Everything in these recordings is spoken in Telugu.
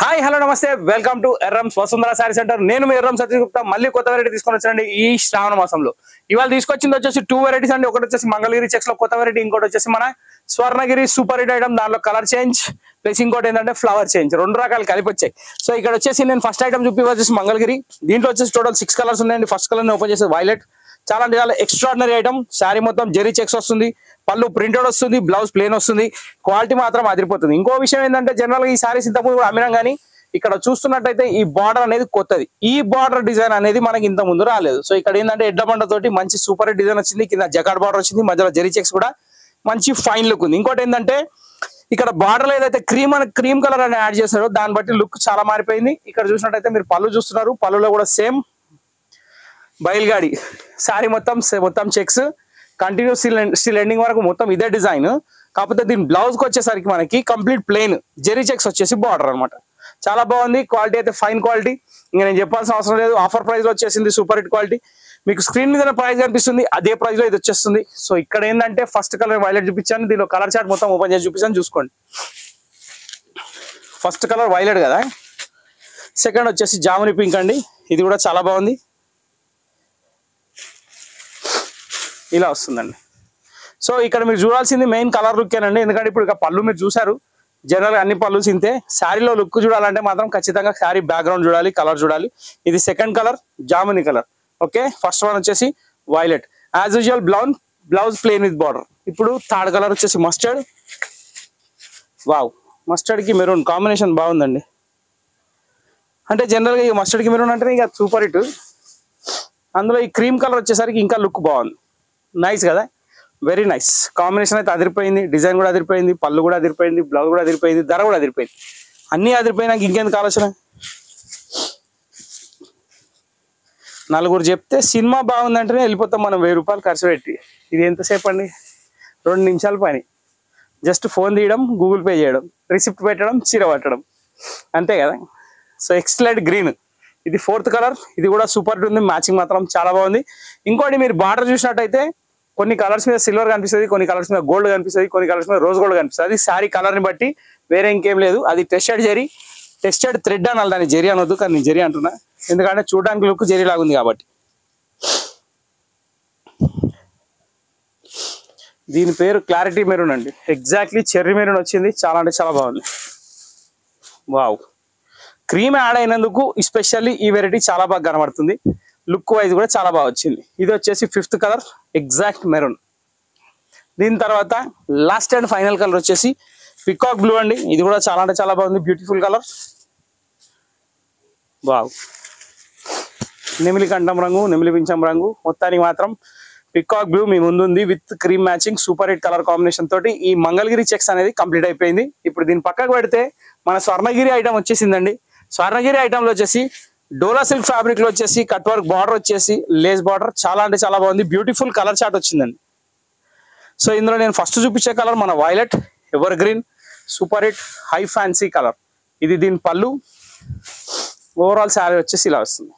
హాయ్ హలో నమస్తే welcome to Erram's Vasundhara sari centre. నేను మీ ఎర్రం సతీష్ గుప్తా. మళ్ళీ కొత్త వెరైటీ తీసుకొని వచ్చానండి ఈ శ్రావణ మాసంలో. ఇవాళ తీసుకొచ్చింది వచ్చేసి 2 వెరైటీస్ అండి. ఒకటి వచ్చేసి మంగళగిరి చెక్స్ లో కొత్త వెరైటీ, ఇంకోటి వచ్చేసి మన స్వర్ణగిరి సూపర్ హిట్ ఐటమ్. దానిలో కలర్ చేంజ్ ప్లస్ ఇంకోటి ఏంటంటే ఫ్లవర్ చేంజ్, రెండు రకాలు కలిపి వచ్చాయి. సో ఇక్కడ వచ్చేసి నేను ఫస్ట్ ఐటమ్ చూపి వచ్చేసి మంగళగిరి. దీంట్లో వచ్చేసి టోటల్ 6 కలర్స్ ఉన్నాయండి. ఫస్ట్ కలర్ ని ఓపెన్ చేసి వైలెట్. చాలా అంటే చాలా ఎక్స్ట్రాడినరీ ఐటమ్. శారీ మొత్తం జెరీ చెక్స్ వస్తుంది, పళ్ళు ప్రింటెడ్ వస్తుంది, బ్లౌజ్ ప్లేన్ వస్తుంది. క్వాలిటీ మాత్రం అదిరిపోతుంది. ఇంకో విషయం ఏంటంటే జనరల్ గా ఈ సారీస్ ఇంతకుముందు కూడా అమ్మినాం, కానీ ఇక్కడ చూస్తున్నట్టయితే ఈ బార్డర్ అనేది కొత్తది. ఈ బార్డర్ డిజైన్ అనేది మనకి ఇంత ముందు రాలేదు. సో ఇక్కడ ఏంటంటే ఎడ్లబండ తోటి మంచి సూపర్ హిట్ డిజైన్ వచ్చింది. కింద జకాడ్ బార్డర్ వచ్చింది, మధ్యలో జెరీ చెక్స్ కూడా మంచి ఫైన్ లుక్ ఉంది. ఇంకోటి ఏంటంటే ఇక్కడ బార్డర్ ఏదైతే క్రీమ్ కలర్ అని యాడ్ చేశారో దాన్ని బట్టి లుక్ చాలా మారిపోయింది. ఇక్కడ చూసినట్టయితే మీరు పళ్ళు చూస్తున్నారు, పళ్ళులో కూడా సేమ్ బయలుగాడి శారీ మొత్తం చెక్స్ కంటిన్యూ స్టిల్ ఎండింగ్ వరకు మొత్తం ఇదే డిజైన్. కాకపోతే దీని బ్లౌజ్ కి వచ్చేసరికి మనకి కంప్లీట్ ప్లెయిన్ జెరీ చెక్స్ వచ్చేసి బార్డర్ అనమాట. చాలా బాగుంది. క్వాలిటీ అయితే ఫైన్ క్వాలిటీ, ఇంకా నేను చెప్పాల్సిన అవసరం లేదు. ఆఫర్ ప్రైస్ లో వచ్చేసింది సూపర్ హిట్ క్వాలిటీ. మీకు స్క్రీన్ మీద ప్రైస్ కనిపిస్తుంది, అదే ప్రైస్ లో ఇది వచ్చేస్తుంది. సో ఇక్కడ ఏంటంటే ఫస్ట్ కలర్ వైలెట్ చూపించాను, దీనిలో కలర్ చార్ట్ మొత్తం ఓపెన్ చేసి చూపించాను, చూసుకోండి. ఫస్ట్ కలర్ వైలెట్ కదా. సెకండ్ వచ్చేసి జాముని పింక్ అండి, ఇది కూడా చాలా బాగుంది. ఇలా వస్తుందండి. సో ఇక్కడ మీరు చూడాల్సింది మెయిన్ కలర్ లుక్కేనండి, ఎందుకంటే ఇప్పుడు ఇక పళ్ళు మీరు చూసారు. జనరల్ గా అన్ని పళ్ళు సింతే. శారీలో లుక్ చూడాలంటే మాత్రం ఖచ్చితంగా శారీ బ్యాక్గ్రౌండ్ చూడాలి, కలర్ చూడాలి. ఇది సెకండ్ కలర్ జాముని కలర్. ఓకే, ఫస్ట్ వన్ వచ్చేసి violet as usual blouse plain with border. ఇప్పుడు థర్డ్ కలర్ వచ్చేసి మస్టర్డ్. వావ్, మస్టర్డ్ కి మెరూన్ కాంబినేషన్ బాగుందండి. అంటే జనరల్ గా ఈ మస్టర్డ్ కి మెరూన్ అంటే ఇక సూపర్ హిట్. అందులో ఈ క్రీమ్ కలర్ వచ్చేసరికి ఇంకా లుక్ బాగుంది. నైస్ కదా, వెరీ నైస్ కాంబినేషన్. అయితే అదిరిపోయింది, డిజైన్ కూడా అదిరిపోయింది, పళ్ళు కూడా అదిరిపోయింది, బ్లౌజ్ కూడా అదిరిపోయింది, ధర కూడా అదిరిపోయింది. అన్నీ అదిరిపోయినాక ఇంకెందుకు ఆలోచన. నలుగురు చెప్తే సినిమా బాగుందంటేనే వెళ్ళిపోతాం మనం 1000 రూపాయలు ఖర్చు పెట్టి. ఇది ఎంతసేపు అండి, 2 నిమిషాల పని. జస్ట్ ఫోన్ తీయడం, గూగుల్ పే చేయడం, రిసిప్ట్ పెట్టడం, చీర పట్టడం, అంతే కదా. సో ఎక్సలెంట్ గ్రీన్, ఇది ఫోర్త్ కలర్. ఇది కూడా సూపర్ ఉంది, మ్యాచింగ్ మాత్రం చాలా బాగుంది. ఇంకోటి మీరు బార్డర్ చూసినట్టయితే కొన్ని కలర్స్ మీద సిల్వర్ కనిపిస్తుంది, కొన్ని కలర్స్ మీద గోల్డ్ కనిపిస్తుంది, కొన్ని కలర్స్ మీద రోజ్ గోల్డ్ కనిపిస్తుంది. అది శారీ కలర్ ని బట్టి, వేరే ఇంకేం లేదు. అది టెస్టెడ్ థ్రెడ్ అనాలి, దాన్ని జెరీ అనొద్దు, కానీ నేను జెరీ అంటున్నా ఎందుకంటే చూడడానికి లుక్ జెరీ లాగా ఉంది కాబట్టి. దీని పేరు క్లారిటీ మెరూన్ అండి, ఎగ్జాక్ట్లీ చెర్రీ మెరూన్ వచ్చింది. చాలా అంటే చాలా బాగుంది. వావ్, క్రీమ్ యాడ్ అయినందుకు ఎస్పెషల్లీ ఈ వెరైటీ చాలా బాగా కనబడుతుంది. లుక్ వైజ్ కూడా చాలా బాగా వచ్చింది. ఇది వచ్చేసి 5th కలర్ ఎగ్జాక్ట్ మెరూన్. దీని తర్వాత లాస్ట్ అండ్ ఫైనల్ కలర్ వచ్చేసి పికాక్ బ్లూ అండి. ఇది కూడా చాలా అంటే చాలా బాగుంది, బ్యూటిఫుల్ కలర్. వావ్, నెమిలి కంఠం రంగు, నెమిలి పింఛం రంగు, మొత్తానికి మాత్రం పికాక్ బ్లూ మీ ముందుంది with cream matching super hit colour combination తోటి. ఈ మంగళగిరి చెక్స్ అనేది కంప్లీట్ అయిపోయింది. ఇప్పుడు దీని పక్కకు పెడితే మన స్వర్ణగిరి ఐటమ్ వచ్చేసిందండి. స్వర్ణగిరి ఐటమ్ లో వచ్చేసి డోలా సిల్క్ ఫ్యాబ్రిక్ లో వచ్చేసి కట్ వర్క్ బార్డర్ వచ్చేసి లేస్ బార్డర్, చాలా అంటే చాలా బాగుంది. బ్యూటిఫుల్ కలర్ చార్ట్ వచ్చిందండి. సో ఇందులో నేను ఫస్ట్ చూపించే కలర్ మన violet ever green super hit high fancy colour. ఇది దీని పళ్ళు. ఓవరాల్ శారీ వచ్చేసి ఇలా వస్తుంది.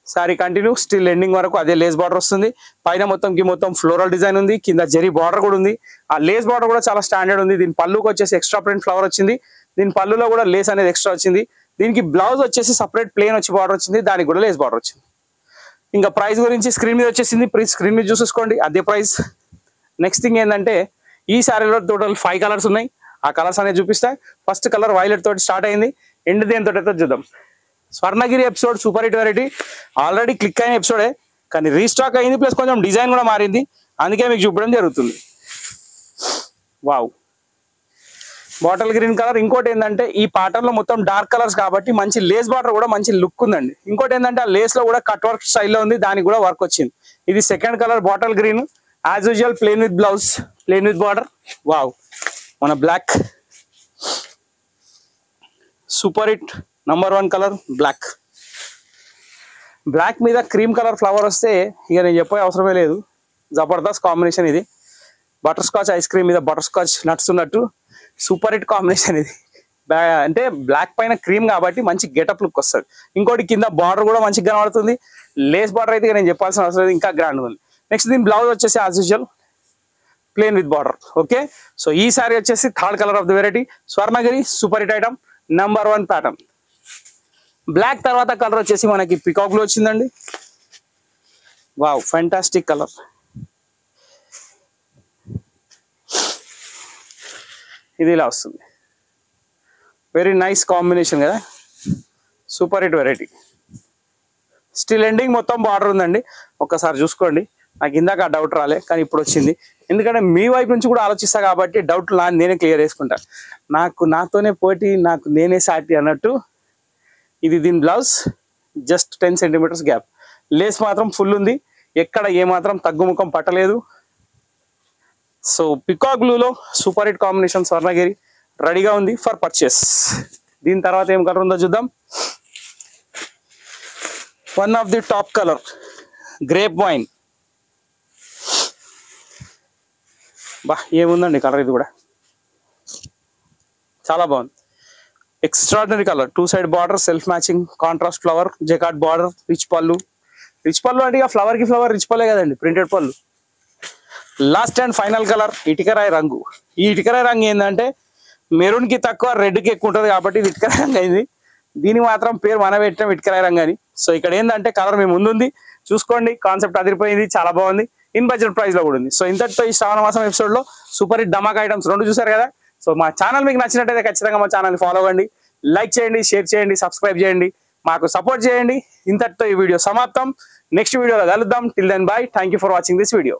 శారీ కంటిన్యూ స్టిల్ ఎండింగ్ వరకు అదే లేస్ బార్డర్ వస్తుంది. పైన మొత్తం ఫ్లోరల్ డిజైన్ ఉంది, కింద జెరీ బార్డర్ కూడా ఉంది. ఆ లేస్ బార్డర్ కూడా చాలా స్టాండర్డ్ ఉంది. దీని పళ్ళుకి వచ్చేసి ఎక్స్ట్రా ప్రింట్ ఫ్లవర్ వచ్చింది. దీని పళ్ళులో కూడా లేస్ అనేది ఎక్స్ట్రా వచ్చింది. దీనికి బ్లౌజ్ వచ్చేసి సపరేట్ ప్లేన్ వచ్చి బార్డర్ వచ్చింది, దానికి కూడా లేస్ బార్డర్ వచ్చింది. ఇంకా ప్రైస్ గురించి స్క్రీన్ మీద వచ్చేసింది, స్క్రీన్ మీద చూసేసుకోండి, అదే ప్రైస్. నెక్స్ట్ థింగ్ ఏంటంటే ఈ శారీలో టోటల్ 5 కలర్స్ ఉన్నాయి. ఆ కలర్స్ అనేది చూపిస్తా. ఫస్ట్ కలర్ వైలెట్ తోటి స్టార్ట్ అయింది, ఎండ్ దేనితో అయితే చూద్దాం. Swarnagiri episode super hit variety already click అయిన ఎపిసోడే, కానీ రీస్టాక్ అయింది, ప్లస్ కొంచెం డిజైన్ కూడా మారింది, అందుకే మీకు చూపడం జరుగుతుంది. Wow, bottle green colour. ఇంకోటి ఏంటంటే ఈ ప్యాటర్న్ లో మొత్తం డార్క్ కలర్స్ కాబట్టి మంచి లేస్ బార్డర్ కూడా మంచి లుక్ ఉందండి. ఇంకోటి ఏంటంటే ఆ లేస్ లో కూడా కట్ వర్క్ స్టైల్లో ఉంది, దానికి కూడా వర్క్ వచ్చింది. ఇది second colour bottle green as usual plain with blouse, plain with border. Wow, మన black super hit number 1 colour black. Black మీద క్రీమ్ కలర్ ఫ్లవర్ వస్తే ఇక నేను చెప్పే అవసరమే లేదు, జబర్దస్త్ కాంబినేషన్. ఇది బటర్ స్కాచ్ ఐస్ క్రీమ్ మీద బటర్ స్కాచ్ నట్స్ ఉన్నట్టు సూపర్ హిట్ కాంబినేషన్ ఇది. అంటే బ్లాక్ పైన క్రీమ్ కాబట్టి మంచి గెటప్ లుక్ వస్తుంది. ఇంకోటి కింద బార్డర్ కూడా మంచిగా కనబడుతుంది. లేస్ బార్డర్ అయితే నేను చెప్పాల్సిన అవసరం లేదు, ఇంకా గ్రాండ్ ఉంది. నెక్స్ట్ దీని బ్లౌజ్ వచ్చేసి as usual plain with border. Okay, so ఈ సారీ వచ్చేసి third colour of the variety Swarnagiri super hit item. #1 pattern. Black తర్వాత కలర్ వచ్చేసి మనకి పికాక్ బ్లూ వచ్చిందండి. Wow, fantastic colour. ఇది ఇలా వస్తుంది. వెరీ నైస్ కాంబినేషన్ కదా, super hit variety. Still ending మొత్తం బార్డర్ ఉందండి, ఒక్కసారి చూసుకోండి. నాకు ఇందాక ఆ డౌట్ రాలే, కానీ ఇప్పుడు వచ్చింది. ఎందుకంటే మీ వైపు నుంచి కూడా ఆలోచిస్తా కాబట్టి డౌట్ నేనే క్లియర్ చేసుకుంటా. నాతోనే పోటీ, నాకు నేనే సాటి అన్నట్టు. ఇది దీని blouse, just 10 centimetres gap. Lace మాత్రం ఫుల్ ఉంది, ఎక్కడ ఏమాత్రం తగ్గుముఖం పట్టలేదు. సో పికాక్ బ్లూలో సూపర్ హిట్ కాంబినేషన్ స్వర్ణగిరి రెడీగా ఉంది ఫర్ పర్చేస్. దీని తర్వాత ఏం కలర్ ఉందో చూద్దాం. One of the top colour, grape wine. బా, ఏముందండి కలర్, ఇది కూడా చాలా బాగుంది. Extraordinary colour, 2 side border, self matching contrast flower, jacquard border, rich పళ్ళు. రిచ్ పళ్ళు అంటే ఇక ఫ్లవర్ కి ఫ్లవర్ రిచ్ పల్లే కదండి, ప్రింటెడ్ పళ్ళు. లాస్ట్ అండ్ ఫైనల్ కలర్ ఇటుకరాయి రంగు. ఈ ఇటుకరాయి రంగు ఏంటంటే మెరూన్ కి తక్కువ, రెడ్ కి ఎక్కువ ఉంటుంది కాబట్టి ఇది ఇటుకరాయి రంగు అయింది. దీని మాత్రం పేరు మన పెట్టినాం, ఇటుకరాయి రంగు అని. సో ఇక్కడ ఏంటంటే కలర్ మీ ముందుంది, చూసుకోండి. కాన్సెప్ట్ అదిరిపోయింది, చాలా బాగుంది. ఇన్ బడ్జెట్ ప్రైస్ లో కూడా ఉంది. సో ఇంతటితో ఈ శ్రావణ మాసం ఎపిసోడ్ లో సూపర్ హిట్ ధమాకా ఐటమ్స్ 2 చూసారు కదా. సో మా ఛానల్ మీకు నచ్చినట్టయితే ఖచ్చితంగా మా ఛానల్ ఫాలో అవ్వండి, లైక్ చేయండి, షేర్ చేయండి, సబ్స్క్రైబ్ చేయండి, మాకు సపోర్ట్ చేయండి. ఇంతటితో ఈ వీడియో సమాప్తం. నెక్స్ట్ వీడియోలో కలుద్దాం. Till then bye. Thank you for watching this video.